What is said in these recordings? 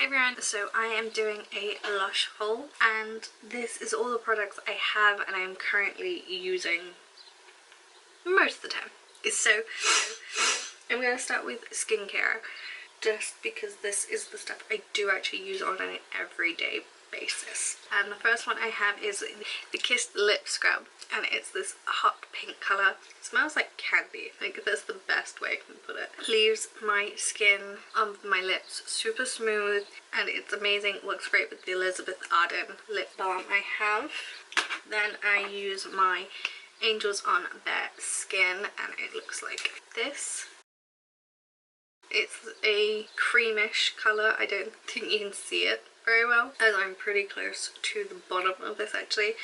Hey everyone, so I am doing a Lush haul and this is all the products I have and I am currently using most of the time. So I'm going to start with skincare just because this is the stuff I do actually use on an everyday basis. And the first one I have is the Kiss Lip Scrub and it's this hot pink colour. It smells like candy. I think that's the best way I can put it. Leaves my skin on my lips super smooth and it's amazing. Works great with the Elizabeth Arden lip balm I have. Then I use my Angels on Bare Skin and it looks like this. It's a creamish colour. I don't think you can see it very well as I'm pretty close to the bottom of this actually.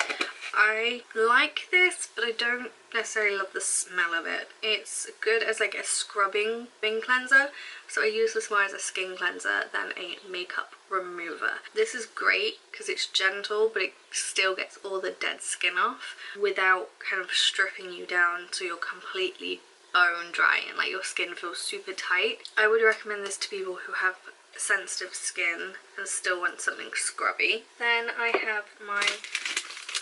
I like this but I don't necessarily love the smell of it. It's good as like a scrubbing cleanser, so I use this more as a skin cleanser than a makeup remover. This is great because it's gentle but it still gets all the dead skin off without kind of stripping you down so you're completely bone dry and like your skin feels super tight. I would recommend this to people who have sensitive skin and still want something scrubby. Then I have my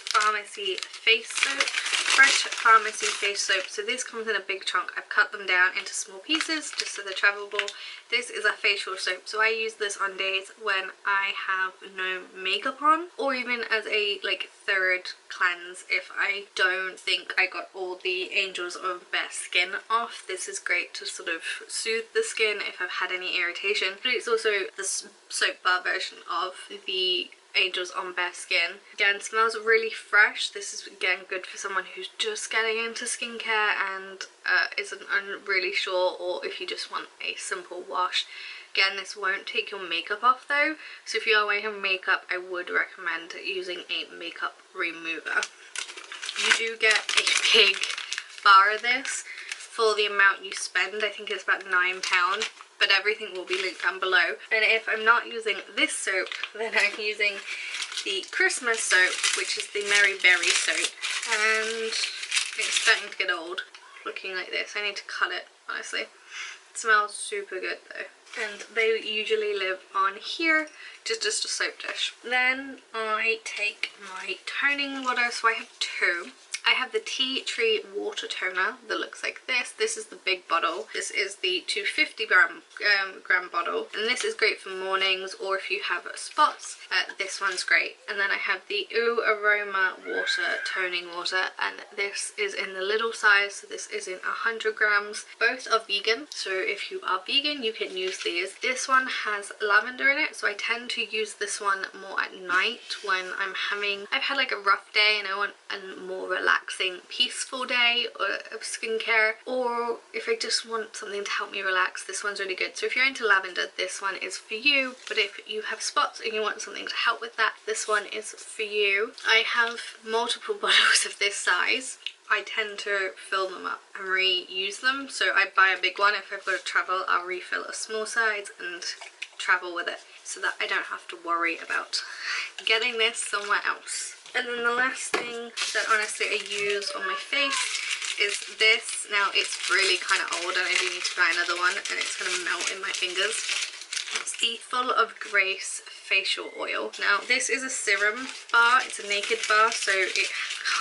Pharmacy face soap, Fresh Pharmacy face soap. So this comes in a big chunk. I've cut them down into small pieces just so they're travelable. This is a facial soap, so I use this on days when I have no makeup on, or even as a like third cleanse if I don't think I got all the Angels on Bare Skin off. This is great to sort of soothe the skin if I've had any irritation, but it's also the soap bar version of the Angels on Bare Skin. Again, smells really fresh. This is again good for someone who's just getting into skincare and isn't really sure, or if you just want a simple wash. Again, this won't take your makeup off though, so if you are wearing makeup I would recommend using a makeup remover. You do get a big bar of this for the amount you spend. I think it's about £9, but everything will be linked down below. And if I'm not using this soap, then I'm using the Christmas soap, which is the Merry Berry soap, and it's starting to get old, looking like this. I need to cut it, honestly. It smells super good though. And they usually live on here, just a soap dish. Then I take my toning water, so I have two. I have the Tea Tree Water Toner that looks like this. This is the big bottle. This is the 250 gram bottle, and this is great for mornings or if you have spots. This one's great. And then I have the Ooh Aroma Water Toning Water, and this is in the little size, so this is in 100 grams. Both are vegan, so if you are vegan you can use these. This one has lavender in it, so I tend to use this one more at night when I've had like a rough day and I want a more relaxing, peaceful day of skincare, or if I just want something to help me relax, this one's really good. So if you're into lavender, this one is for you, but if you have spots and you want something to help with that, this one is for you. I have multiple bottles of this size. I tend to fill them up and reuse them, so I buy a big one. If I've got to travel, I'll refill a small size and travel with it so that I don't have to worry about getting this somewhere else. And then the last thing that honestly I use on my face is this. Now it's really kind of old and I do need to buy another one and it's going to melt in my fingers. It's the Full of Grace facial oil. Now this is a serum bar, it's a naked bar, so it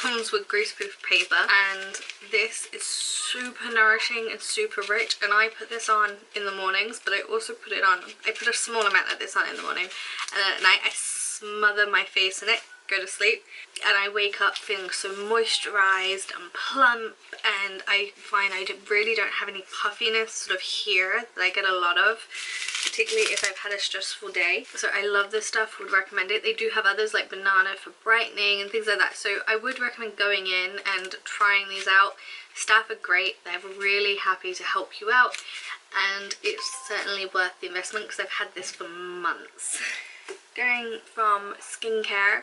comes with greaseproof paper, and this is super nourishing and super rich, and I put this on in the mornings, but I also put a small amount of this on in the morning, and then at night I smother my face in it, go to sleep, and I wake up feeling so moisturized and plump, and I find I really don't have any puffiness sort of here that I get a lot of, particularly if I've had a stressful day. So I love this stuff, would recommend it. They do have others like banana for brightening and things like that, so I would recommend going in and trying these out. Staff are great, they're really happy to help you out, and it's certainly worth the investment because I've had this for months. Going from skincare,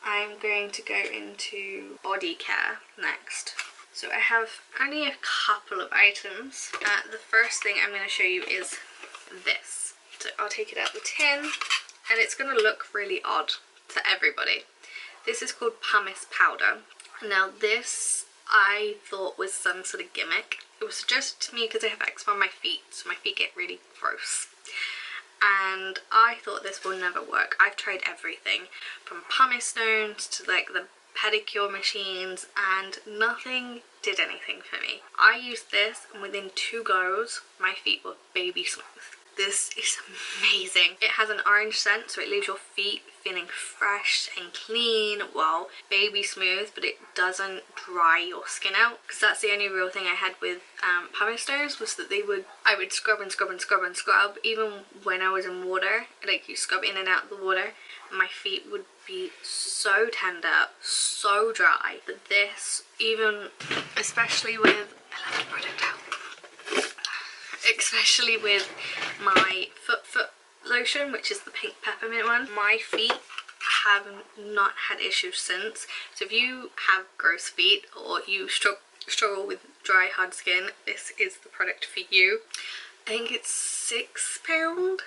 I'm going to go into body care next. So I have only a couple of items. The first thing I'm going to show you is this. So I'll take it out the tin, and it's going to look really odd to everybody. This is called pumice powder. Now this I thought was some sort of gimmick. It was suggested to me because I have eczema on my feet, so my feet get really gross. and I thought this will never work. I've tried everything from pumice stones to like the pedicure machines, and nothing did anything for me. I used this and within 2 goes my feet were baby smooth. This is amazing. It has an orange scent, so it leaves your feet feeling fresh and clean, while baby smooth, but it doesn't dry your skin out, because that's the only real thing I had with pumice stones, was that I would scrub and scrub and scrub and scrub, even when I was in water, like you scrub in and out of the water, and my feet would be so tender, so dry. But this, even, especially with, I love the product out. Especially with my foot lotion, which is the pink peppermint one, my feet have not had issues since. So if you have gross feet or you struggle with dry hard skin, this is the product for you. I think it's £6,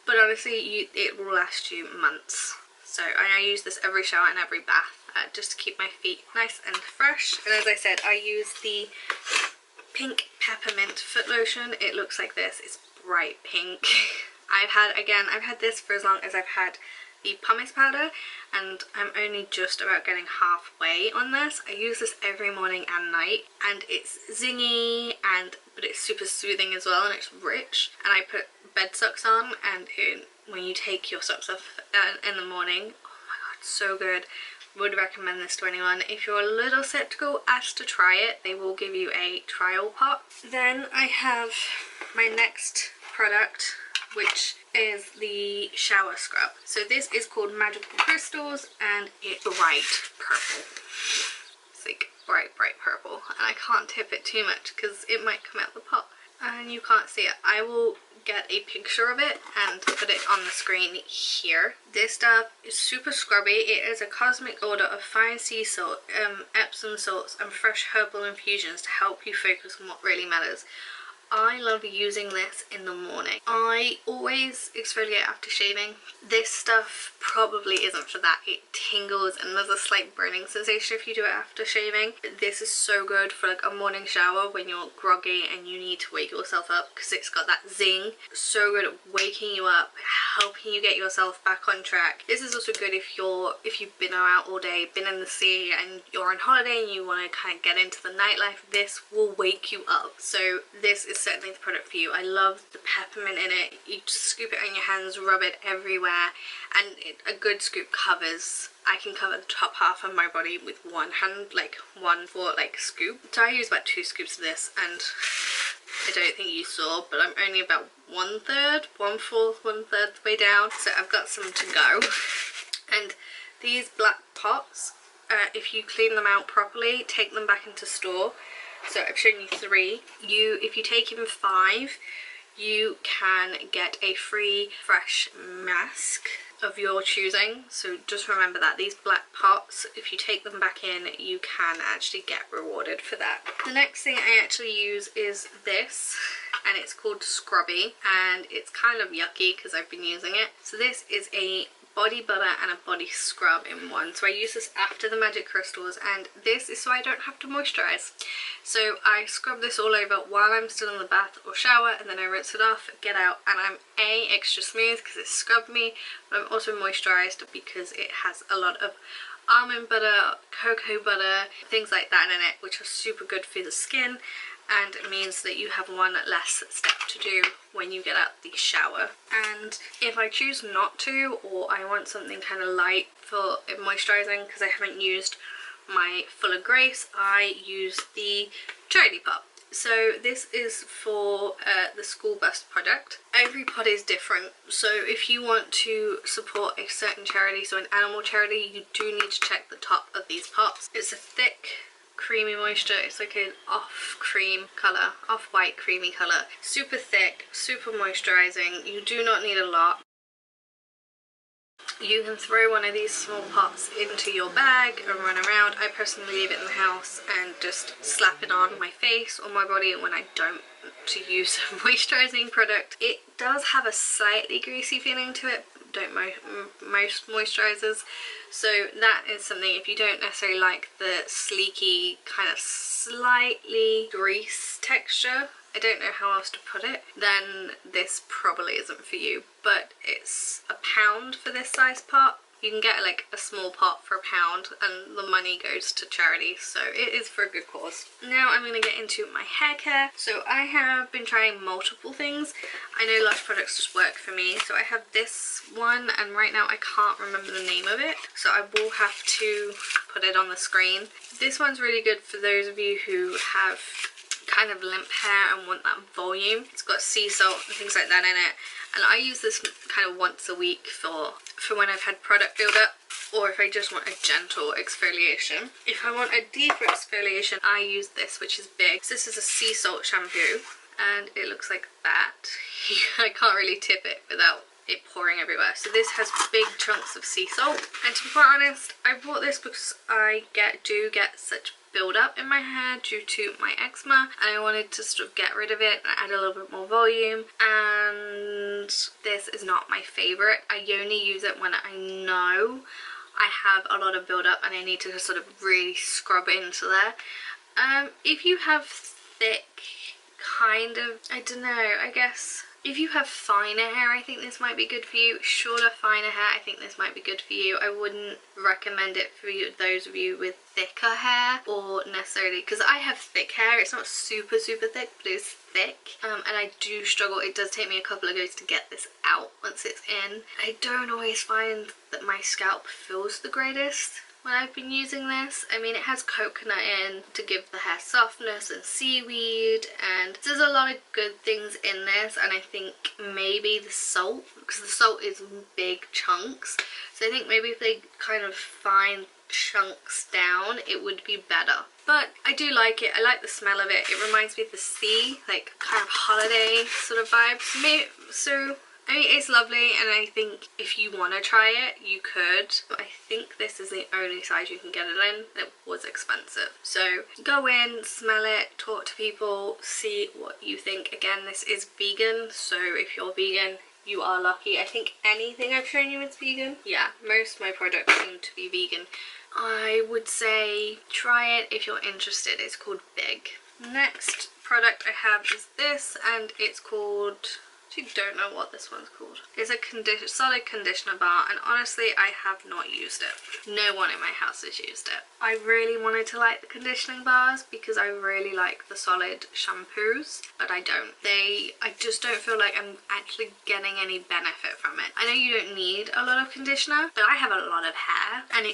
but honestly it will last you months. So I use this every shower and every bath, just to keep my feet nice and fresh. And as I said, I use the pink peppermint foot lotion. It looks like this. It's bright pink. I've had this for as long as I've had the pumice powder, and I'm only just about getting halfway on this. I use this every morning and night, and it's zingy, but it's super soothing as well, and it's rich. And I put bed socks on, and when you take your socks off in the morning, oh my god, so good. Would recommend this to anyone. If you're a little skeptical as to try it, they will give you a trial pot. Then I have my next product, which is the shower scrub. So this is called Magical Crystals, and it's bright purple. It's like bright purple, and I can't tip it too much because it might come out the pot and you can't see it. I will get a picture of it and put it on the screen here. This stuff is super scrubby. It is a cosmic order of fine sea salt, Epsom salts and fresh herbal infusions to help you focus on what really matters. I love using this in the morning. I always exfoliate after shaving. This stuff probably isn't for that. It tingles and there's a slight burning sensation if you do it after shaving. But this is so good for like a morning shower when you're groggy and you need to wake yourself up, because it's got that zing. So good at waking you up, helping you get yourself back on track. This is also good if you've been out all day, been in the sea, and you're on holiday and you want to kind of get into the nightlife. This will wake you up. So this is certainly the product for you. I love the peppermint in it. You just scoop it on your hands, rub it everywhere, and a good scoop covers. I can cover the top half of my body with one hand, like one for like scoop. So I use about 2 scoops of this, and I don't think you saw, but I'm only about 1/3, 1/4, 1/3 the way down. So I've got some to go. And these black pots, if you clean them out properly, take them back into store. So I've shown you 3. If you take in 5, you can get a free fresh mask of your choosing. So just remember that these black pots, if you take them back in, you can actually get rewarded for that. The next thing I actually use is this, and it's called Scrubby, and it's kind of yucky because I've been using it. So this is a body butter and a body scrub in one. So I use this after the Magic Crystals, and this is so I don't have to moisturize. So I scrub this all over while I'm still in the bath or shower, and then I rinse it off, get out, and I'm extra smooth because it scrubbed me, but I'm also moisturized because it has a lot of almond butter, cocoa butter, things like that in it, which are super good for the skin, and it means that you have one less step to do when you get out the shower. And if I choose not to, or I want something kind of light for moisturizing because I haven't used my Full of Grace, I use the Charity Pot. So this is for the School Bus product. Every pot is different, so if you want to support a certain charity, so an animal charity, you do need to check the top of these pots. It's a thick, creamy moisture. It's like an off cream colour, off-white creamy colour. Super thick, super moisturising. You do not need a lot. You can throw one of these small pots into your bag and run around. I personally leave it in the house and just slap it on my face or my body when I don't to use a moisturising product. It does have a slightly greasy feeling to it, don't most moisturisers, so that is something. If you don't necessarily like the sleeky kind of slightly grease texture, I don't know how else to put it, then this probably isn't for you. But it's £1 for this size pot. You can get like a small pot for £1 and the money goes to charity, so it is for a good cause. Now I'm going to get into my hair care. So I have been trying multiple things. I know Lush products just work for me, so I have this one and right now I can't remember the name of it, so I will have to put it on the screen. This one's really good for those of you who have kind of limp hair and want that volume. It's got sea salt and things like that in it, and I use this kind of once a week for when I've had product buildup, or if I just want a gentle exfoliation. If I want a deeper exfoliation, I use this, which is big. So this is a sea salt shampoo and it looks like that. I can't really tip it without it pouring everywhere. So this has big chunks of sea salt, and to be quite honest, I bought this because I do get such build up in my hair due to my eczema, and I wanted to sort of get rid of it and add a little bit more volume, and this is not my favourite. I only use it when I know I have a lot of build up and I need to sort of really scrub into there. If you have thick, kind of, I don't know, I guess if you have finer hair, I think this might be good for you. Shorter, finer hair, I think this might be good for you. I wouldn't recommend it for you, those of you with thicker hair, or necessarily, because I have thick hair. It's not super thick, but it's thick, and I do struggle. It does take me a couple of goes to get this out once it's in. I don't always find that my scalp feels the greatest when I've been using this. I mean, it has coconut in to give the hair softness and seaweed, and there's a lot of good things in this, and I think maybe the salt, because the salt is big chunks, so I think maybe if they kind of fine chunks down, it would be better. But I do like it. I like the smell of it. It reminds me of the sea, like kind of holiday sort of vibes. So I mean, it's lovely, and I think if you want to try it, you could. But I think this is the only size you can get it in. It was expensive. So go in, smell it, talk to people, see what you think. Again, this is vegan, so if you're vegan, you are lucky. I think anything I've shown you is vegan. Yeah, most of my products seem to be vegan. I would say try it if you're interested. It's called Big. Next product I have is this, and it's called, I don't know what this one's called. It's a solid conditioner bar, and honestly I have not used it. No one in my house has used it. I really wanted to like the conditioning bars because I really like the solid shampoos, but I don't. I just don't feel like I'm actually getting any benefit from it. I know you don't need a lot of conditioner, but I have a lot of hair, and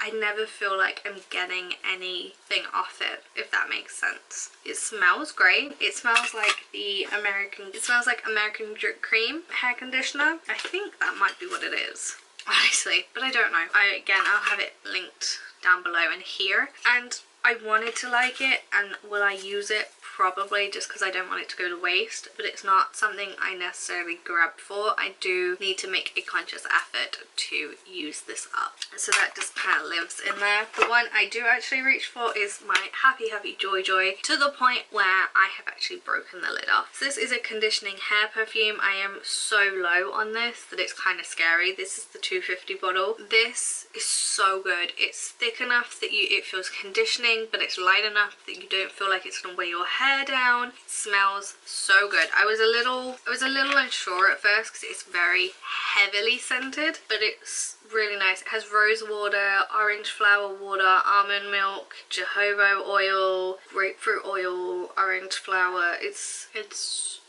I never feel like I'm getting anything off it, if that makes sense. It smells great. It smells like American Drip Cream hair conditioner. I think that might be what it is, honestly, but I don't know. I'll have it linked down below and here, and I wanted to like it, and will I use it? Probably, just because I don't want it to go to waste, but it's not something I necessarily grab for. I do need to make a conscious effort to use this up, so that just kind of lives in there. The one I do actually reach for is my Happy Joy Joy, to the point where I have actually broken the lid off. So this is a conditioning hair perfume. I am so low on this that it's kind of scary. This is the 250 bottle. This is so good. It's thick enough that it feels conditioning, but it's light enough that you don't feel like it's gonna weigh your hair down. It smells so good. I was a little unsure at first because it's very heavily scented, but it's really nice. It has rose water, orange flower water, almond milk, jojoba oil, grapefruit oil, orange flower. It's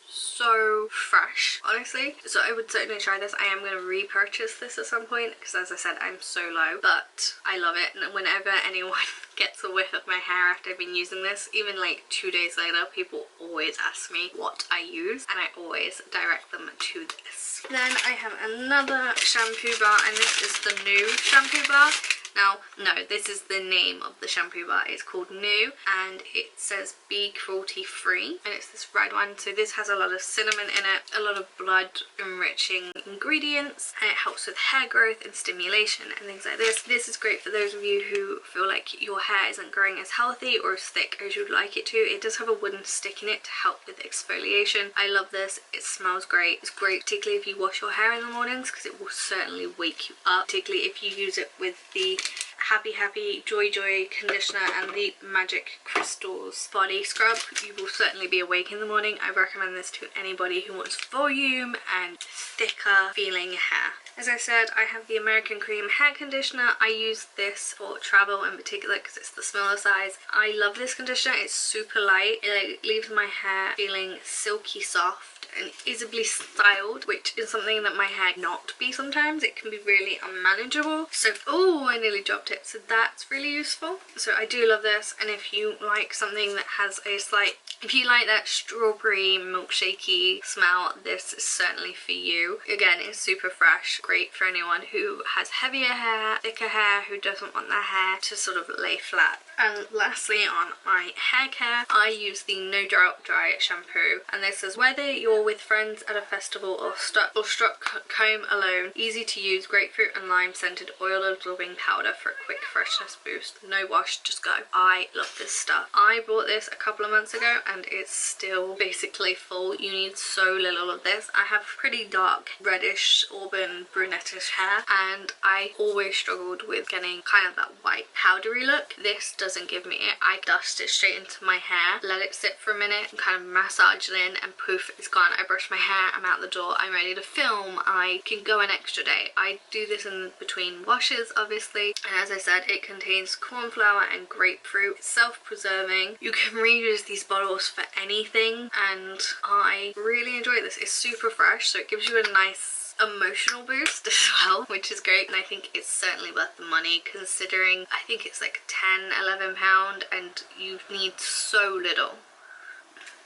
so fresh, honestly. So I would certainly try this. I am going to repurchase this at some point because, as I said, I'm so low, but I love it. And whenever anyone gets a whiff of my hair after I've been using this, even like 2 days later, people always ask me what I use, and I always direct them to this. Then I have another shampoo bar, and this is the new shampoo bar. Now, no, this is the name of the shampoo bar. It's called New, and it says be cruelty free, and it's this red one. So this has a lot of cinnamon in it, a lot of blood enriching ingredients, and it helps with hair growth and stimulation and things like this. This is great for those of you who feel like your hair isn't growing as healthy or as thick as you'd like it to. It does have a wooden stick in it to help with exfoliation. I love this. It smells great. It's great particularly if you wash your hair in the mornings, because it will certainly wake you up, particularly if you use it with the Happy Happy Joy Joy conditioner and the Magic Crystals body scrub. You will certainly be awake in the morning. I recommend this to anybody who wants volume and thicker feeling hair. As I said, I have the American Cream hair conditioner. I use this for travel in particular because it's the smaller size. I love this conditioner. It's super light. It leaves my hair feeling silky soft and easily styled, which is something that my hair not be sometimes. It can be really unmanageable. So, oh, I nearly dropped it. So that's really useful. So I do love this, and if you like something that has a slight, if you like that strawberry milkshakey smell, this is certainly for you. Again, it's super fresh, great for anyone who has heavier hair, thicker hair, who doesn't want their hair to sort of lay flat. And lastly, on my hair care, I use the No Drop Dry shampoo, and this is whether you're with friends at a festival or struck home alone, easy to use grapefruit and lime scented oil absorbing powder for a quick freshness boost. No wash, just go. I love this stuff. I bought this a couple of months ago and it's still basically full. You need so little of this. I have pretty dark reddish auburn brunettish hair, and I always struggled with getting kind of that white powdery look. This doesn't give me it. I dust it straight into my hair, let it sit for a minute and kind of massage it in, and poof, it's gone. I brush my hair, I'm out the door, I'm ready to film, I can go an extra day. I do this in between washes obviously, and as I said, it contains corn flour and grapefruit. It's self-preserving. You can reuse these bottles for anything, and I really enjoy this. It's super fresh, so it gives you a nice emotional boost as well, which is great, and I think it's certainly worth the money considering I think it's like £10–11 and you need so little.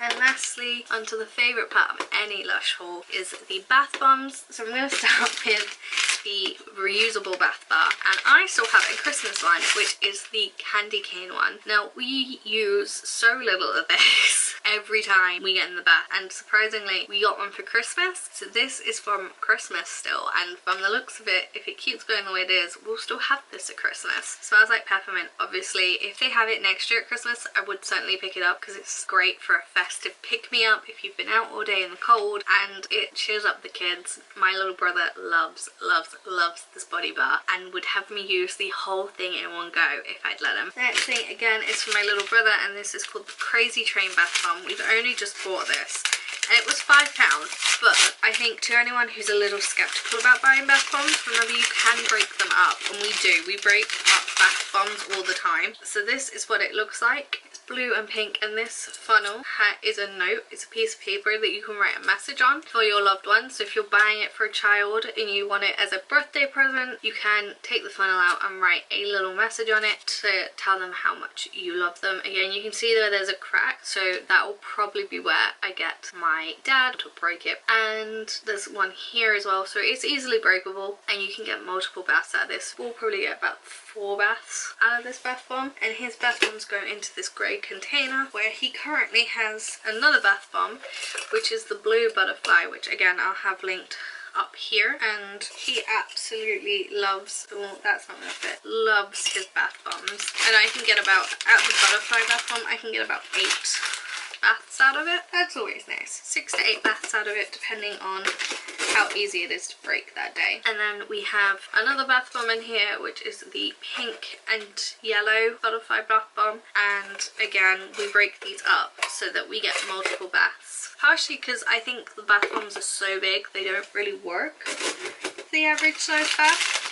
And lastly, onto the favourite part of any Lush haul is the bath bombs. So I'm going to start with the reusable bath bar, and I still have a Christmas one, which is the candy cane one. Now, we use so little of this every time we get in the bath, and surprisingly we got one for Christmas, so this is from Christmas still, and from the looks of it, if it keeps going the way it is, we'll still have this at Christmas. Smells like peppermint. Obviously, if they have it next year at Christmas, I would certainly pick it up because it's great for a festive pick-me-up if you've been out all day in the cold, and it cheers up the kids. My little brother loves this body bar and would have me use the whole thing in one go if I'd let him. The next thing again is from my little brother, and this is called the Crazy Train Bath Bomb. We've only just bought this and it was £5, but I think to anyone who's a little skeptical about buying bath bombs, remember you can break them up, and we do. We break up bath bombs all the time. So this is what it looks like. It's blue and pink, and this funnel is a note. It's a piece of paper that you can write a message on for your loved ones. So if you're buying it for a child and you want it as a birthday present, you can take the funnel out and write a little message on it to tell them how much you love them. Again, you can see there's a crack, so that will probably be where I get my dad to break it. And there's one here as well, so it's easily breakable, and you can get multiple baths out of this. We'll probably get about 4 baths out of this bath bomb, and his bath bombs go into this grey container where he currently has another bath bomb, which is the blue butterfly, which again I'll have linked up here, and he absolutely loves, oh that's not gonna fit, loves his bath bombs. And I can get about, out of the butterfly bath bomb, I can get about 8 baths out of it. That's always nice. 6 to 8 baths out of it, depending on how easy it is to break that day. And then we have another bath bomb in here, which is the pink and yellow butterfly bath bomb, and again we break these up so that we get multiple baths, partially because I think the bath bombs are so big they don't really work for the average size bath.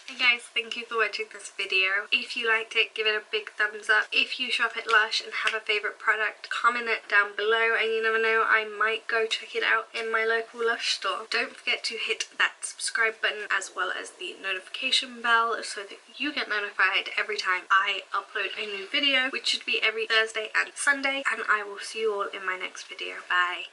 Hey guys, thank you for watching this video. If you liked it, give it a big thumbs up. If you shop at Lush and have a favourite product, comment it down below, and you never know, I might go check it out in my local Lush store. Don't forget to hit that subscribe button as well as the notification bell so that you get notified every time I upload a new video, which should be every Thursday and Sunday, and I will see you all in my next video. Bye!